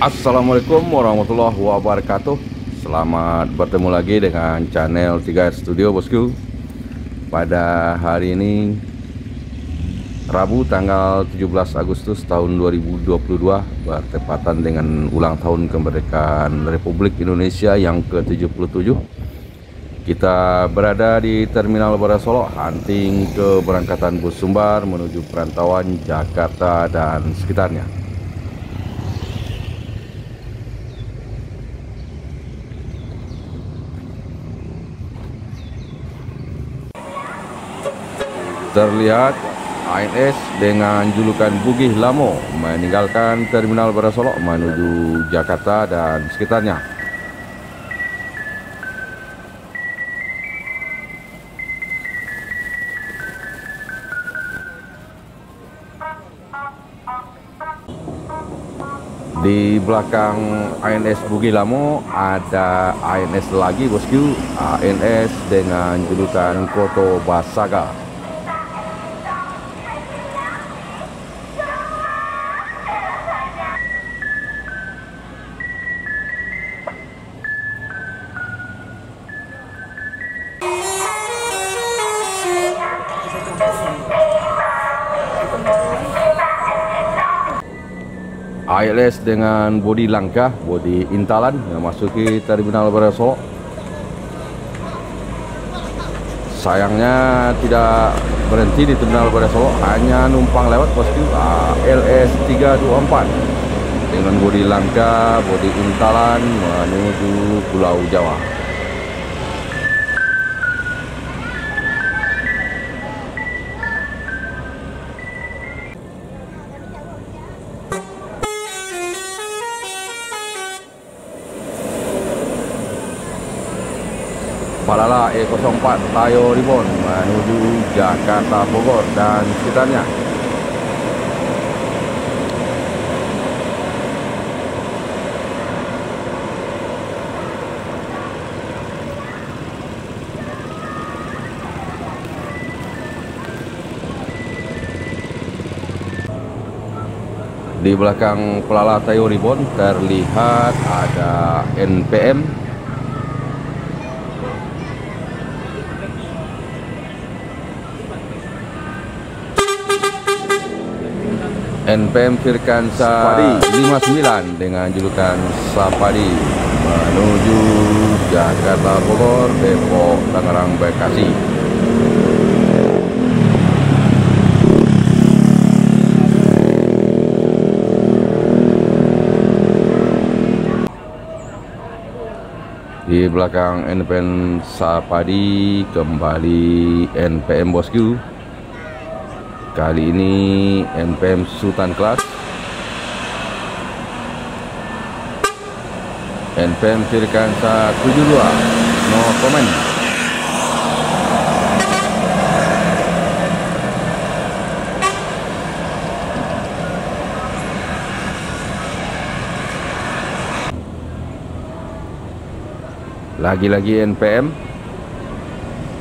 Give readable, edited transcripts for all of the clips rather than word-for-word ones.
Assalamualaikum warahmatullahi wabarakatuh. Selamat bertemu lagi dengan channel 3R Studio bosku. Pada hari ini Rabu tanggal 17 Agustus tahun 2022 bertepatan dengan ulang tahun kemerdekaan Republik Indonesia yang ke-77. Kita berada di Terminal Bandara Solo, hunting keberangkatan bus Sumbar menuju perantauan Jakarta dan sekitarnya. Terlihat ANS dengan julukan Bugih Lamo meninggalkan Terminal Bandara Solo menuju Jakarta dan sekitarnya. Di belakang ANS Bugih Lamo ada ANS lagi bosku, ANS dengan julukan Koto Basaga. ALS dengan bodi langkah, bodi intalan memasuki Terminal Bandara Solo. Sayangnya tidak berhenti di Terminal Bandara Solo, hanya numpang lewat bosku. ALS 324 dengan bodi langkah, bodi intalan menuju Pulau Jawa. Palala E04 Tayo Ribbon menuju Jakarta, Bogor dan sekitarnya. Di belakang Palala Tayo Ribbon terlihat ada NPM. NPM Firkansa 59 dengan julukan Sapadi menuju Jakarta, Bogor, Depok, Tangerang, Bekasi. Di belakang NPM Sapadi kembali NPM bosku. Kali ini NPM Sultan Class, NPM Firkansa 72, no comment. Lagi-lagi NPM,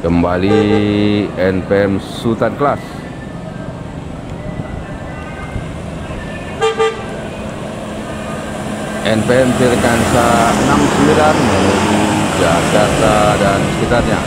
kembali NPM Sultan Class. NPM Firkansa 69 menuju Jakarta dan sekitarnya.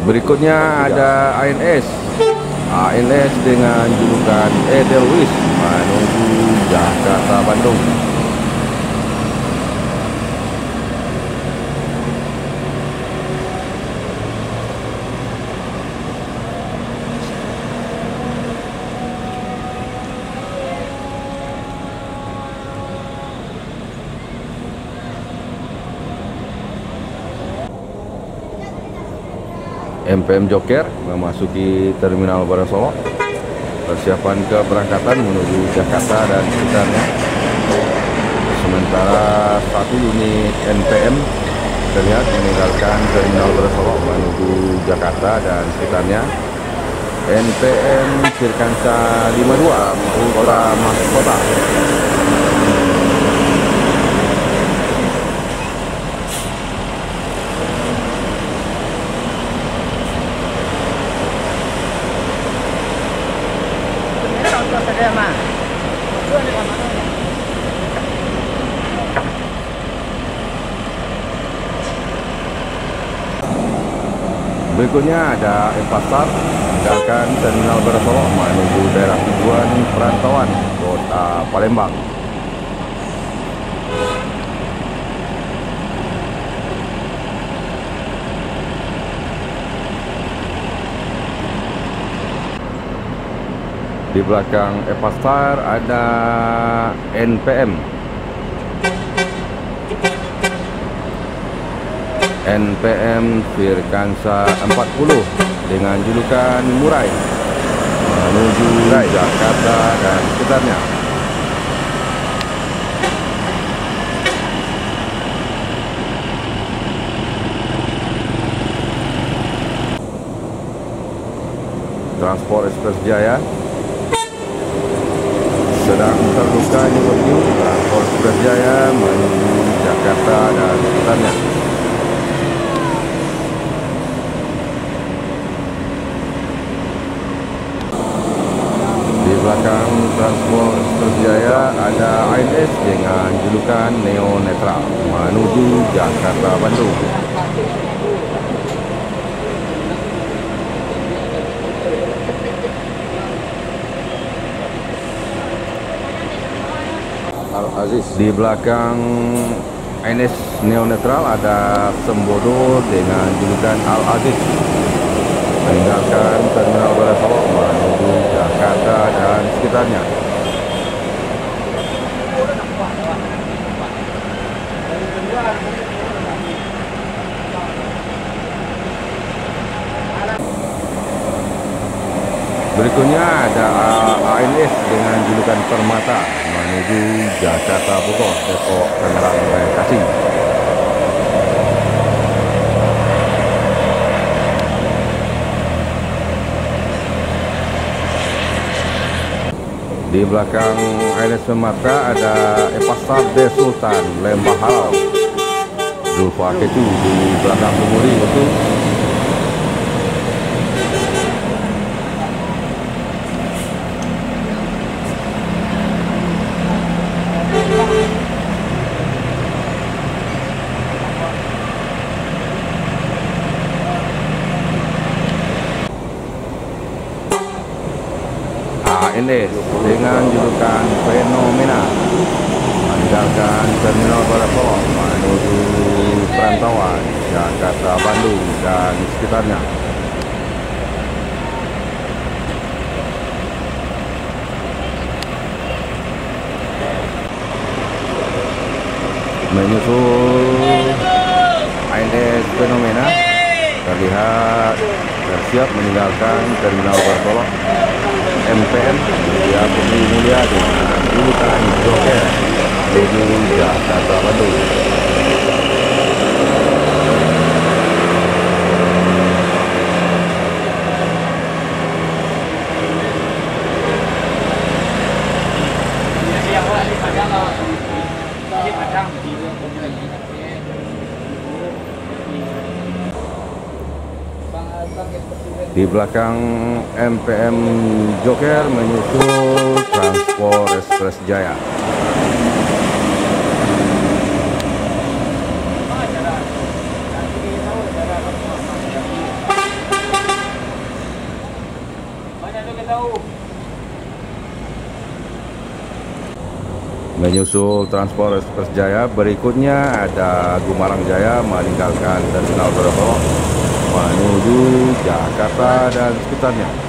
Berikutnya ada ANS dengan julukan Edelweiss menuju Jakarta, Bandung. NPM Joker memasuki Terminal Bandara Solo, persiapan keberangkatan menuju Jakarta dan sekitarnya. Sementara satu unit NPM terlihat meninggalkan Terminal Bandara Solo menuju Jakarta dan sekitarnya. NPM Firkansa 52 Ultra Mahkota. Berikutnya ada Pasar meninggalkan Terminal Bersolok menuju daerah tujuan perantauan Kota Palembang. Di belakang Pasar ada NPM. NPM Firkansa 40 dengan julukan Murai menuju Jakarta dan sekitarnya. Transport Express Jaya sedang terbuka di Transport Express Jaya menuju Jakarta dan sekitarnya. Di belakang Transport Express Jaya ada ANS dengan julukan Neo Netral menuju Jakarta Bandung. Di belakang ANS Neo Netral ada Sembodo dengan julukan Al Aziz meninggalkan Terminal Bersolok menuju Jakarta dan sekitarnya. Berikutnya ada ANS dengan julukan Permata menuju Jakarta Bogor, Depok, Tangerang, Bekasi. Di belakang ANS Permata ada Pasar De Sultan Lembah Halal Zulfa Ketu di belakang Lumuri itu. ANS dengan julukan Fenomena meninggalkan Terminal Bersolok menuju perantauan Jakarta, Bandung dan sekitarnya. Menyusul ANS Fenomena terlihat bersiap meninggalkan Terminal Bersolok MPM Mulia Putri Mulia dengan julukan Joker menuju Jakarta Bandung. Di belakang MPM Joker menyusul Transport Express Jaya. Menyusul Transport Express Jaya, berikutnya ada Gumarang Jaya meninggalkan Terminal Bersolok menuju Jakarta dan sekitarnya.